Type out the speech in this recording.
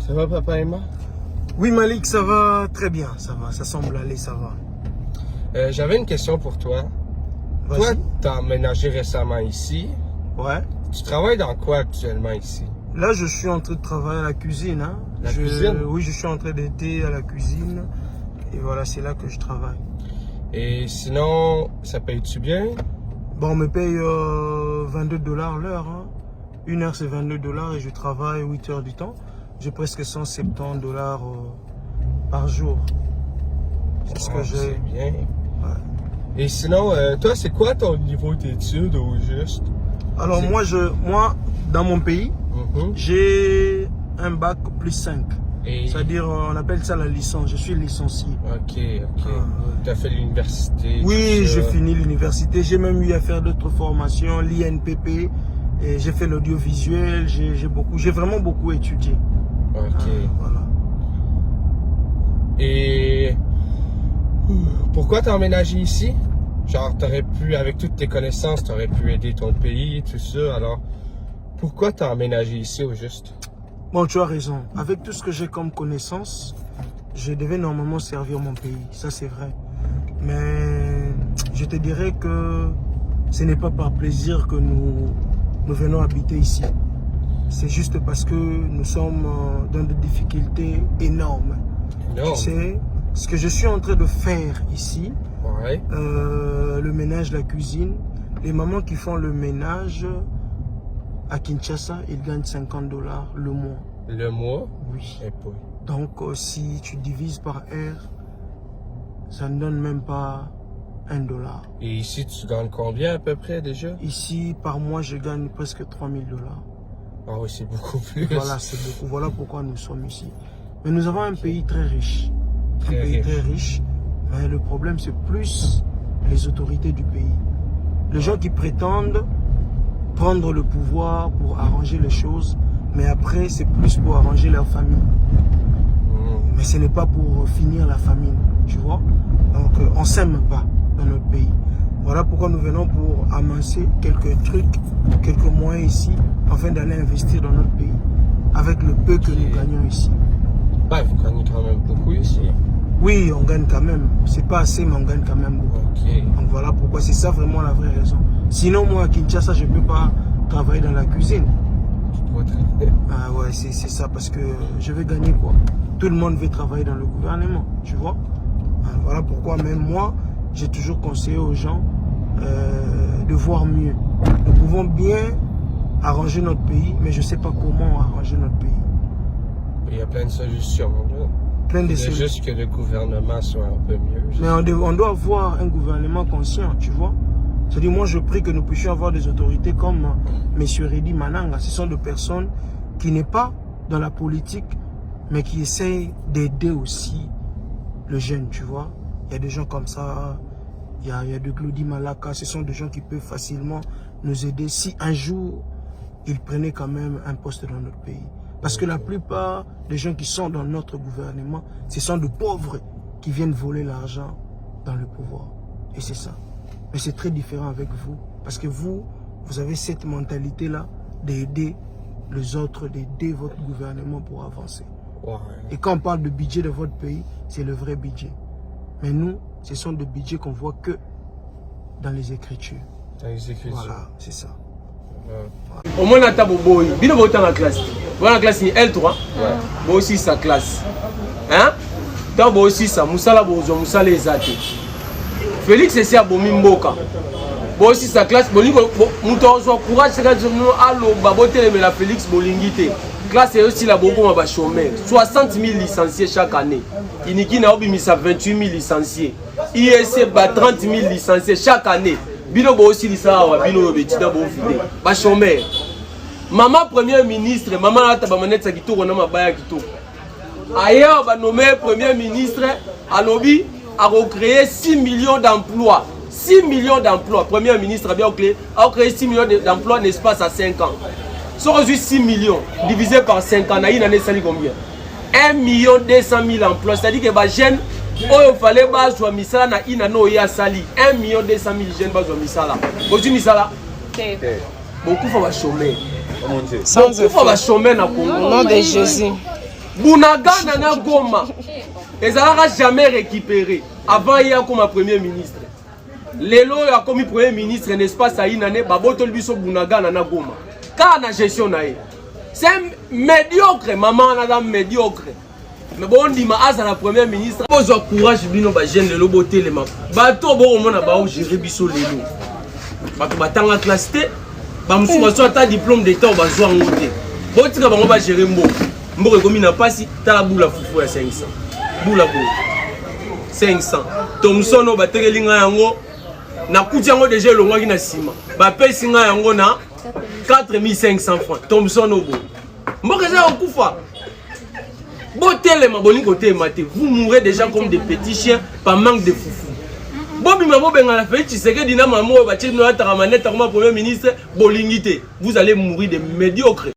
Ça va, papa Emma? Oui, Malik, ça va très bien, ça va, ça semble aller, ça va. J'avais une question pour toi. Toi, t'as emménagé récemment ici. Ouais. Tu travailles dans quoi actuellement ici? Là, je suis en train de travailler à la cuisine. Hein. Cuisine? Oui, je suis en train d'aider à la cuisine. Et voilà, c'est là que je travaille. Et sinon, ça paye-tu bien? Bon, on me paye 22 $ l'heure. Hein. Une heure, c'est 22 $ et je travaille 8 heures du temps. J'ai presque 170 $ par jour. C'est ce que j'ai. C'est bien. Ouais. Et sinon, toi, c'est quoi ton niveau d'études au juste? Alors moi, dans mon pays, j'ai un bac plus 5. C'est-à-dire, on appelle ça la licence. Je suis licencié. Ok. Tu as fait l'université? Oui, j'ai fini l'université. J'ai même eu à faire d'autres formations, l'INPP. Et j'ai fait l'audiovisuel. J'ai vraiment beaucoup étudié. Ok. Voilà. Et pourquoi t'as emménagé ici? Genre, t'aurais pu, avec toutes tes connaissances, t'aurais pu aider ton pays, tout ça. Alors, pourquoi t'as emménagé ici au juste? Bon, tu as raison. Avec tout ce que j'ai comme connaissance, je devais normalement servir mon pays. Ça, c'est vrai. Mais je te dirais que ce n'est pas par plaisir que nous venons habiter ici. C'est juste parce que nous sommes dans des difficultés énormes. Non. Tu sais, ce que je suis en train de faire ici, Ouais. le ménage, la cuisine, les mamans qui font le ménage à Kinshasa, ils gagnent 50 $ le mois. Le mois? Oui. Et puis. Donc si tu divises par R, ça ne donne même pas 1 $. Et ici, tu gagnes combien à peu près déjà? Ici, par mois, je gagne presque 3000 $. Ah oui, c'est beaucoup plus. Voilà, c'est beaucoup. Voilà pourquoi nous sommes ici. Mais nous avons un pays très riche. Très riche. Mais le problème, c'est plus les autorités du pays. Les gens qui prétendent prendre le pouvoir pour arranger les choses, mais après, c'est plus pour arranger leur famille. Mais ce n'est pas pour finir la famine, tu vois. Donc, on ne s'aime pas dans notre pays. Voilà pourquoi nous venons pour amasser quelques trucs, quelques moyens ici, afin d'aller investir dans notre pays, avec le peu que nous gagnons ici. Bah, vous gagnez quand même beaucoup ici. Oui, on gagne quand même. C'est pas assez, mais on gagne quand même beaucoup. Donc voilà pourquoi, c'est ça vraiment la vraie raison. Sinon, moi, à Kinshasa, je ne peux pas travailler dans la cuisine. Ah ouais, c'est ça, parce que je vais gagner quoi. Tout le monde veut travailler dans le gouvernement, tu vois. Voilà pourquoi même moi, j'ai toujours conseillé aux gens de voir mieux. Nous pouvons bien arranger notre pays, mais je ne sais pas comment arranger notre pays. Il y a plein de solutions. Plein de solutions. C'est juste que le gouvernement soit un peu mieux. Mais on doit avoir un gouvernement conscient, tu vois. C'est-à-dire, moi, je prie que nous puissions avoir des autorités comme M. Redi Mananga. Ce sont des personnes qui n'est pas dans la politique, mais qui essayent d'aider aussi le jeune, tu vois. Il y a des gens comme ça, il y a de Glody Malaka, ce sont des gens qui peuvent facilement nous aider si un jour, ils prenaient quand même un poste dans notre pays. Parce que la plupart des gens qui sont dans notre gouvernement, ce sont de pauvres qui viennent voler l'argent dans le pouvoir. Et c'est ça. Mais c'est très différent avec vous. Parce que vous avez cette mentalité-là d'aider les autres, d'aider votre gouvernement pour avancer. Ouais. Et quand on parle de budget de votre pays, c'est le vrai budget. Mais nous, ce sont des budgets qu'on voit que dans les écritures. Dans les écritures. Voilà, c'est ça. Au moins, on a boy. Bino boy dans la classe. Voilà la classe ni L3. Boy aussi sa classe. Hein? Tant boy aussi ça. Moussala bozo, Moussala ezate. Félix c'est à Bomi Mboka. Boy aussi sa classe. Boni moutonzo courage c'est quand nous allo baboter mais la Félix bolingité. Classe est aussi la beaucoup ma chômeur. 60 000 licenciés chaque année. Iniki na obimisa 28 000 licenciés. ISC bat 30 000 licenciés chaque année. Bino bo aussi lisa wa bino betida bo fide. Ba chômeur. Maman premier ministre, maman ata ba manette sa kitoko na mabaya kitoko. Ailleurs ba nommé premier ministre alobi a recréé 6 millions d'emplois. 6 millions d'emplois. Premier ministre a bien créé 6 millions d'emplois en espace à 5 ans. Si on réduit 6 millions divisé par 5 ans, il y a une année combien? 1 200 000 emplois. C'est-à-dire que les jeunes, il fallait que les misala na ina no ya sali 1 200 000 jeunes bazwa misala. Bozu misala. Beaucoup faut chômer. Sans faut chômer na Congo. Au nom de Jésus. Bunagana na Goma. Et ça n'a jamais récupéré. Avant, il y a comme premier ministre. Lelo a comme premier ministre, n'est-ce pas, ça y est, Baboto Biso Bunagana na Goma. Car la gestion naïe. C'est médiocre, maman, madame, médiocre. Mais bon, on dit, à la première ministre, vous avez courage, vous avez gêné le loboté, les mains. Bateau, bon, on a géré Biso Lelo. Bateau, batanga classe T, Bamsou, a diplôme d'état, on va jouer en côté. Bon, tu vas gérer Mbo. Mbo, comme il n'a pas si, tu as la boule à foufou à 500. Boule à boule. 500. Thomson, on va te relinga yango. Na Koutiango déjà le mois qui n'a sima. Bapé singa yango na 4500 francs. Thomson obo. Mokeza okufa. Botele ma boni côté maté. Vous mourrez déjà comme des petits chiens par manque de foufou. Bobi mamo benga la fête, c'est que dina mamo ba tchino ata manette comme premier ministre bolingité. Vous allez mourir de médiocre.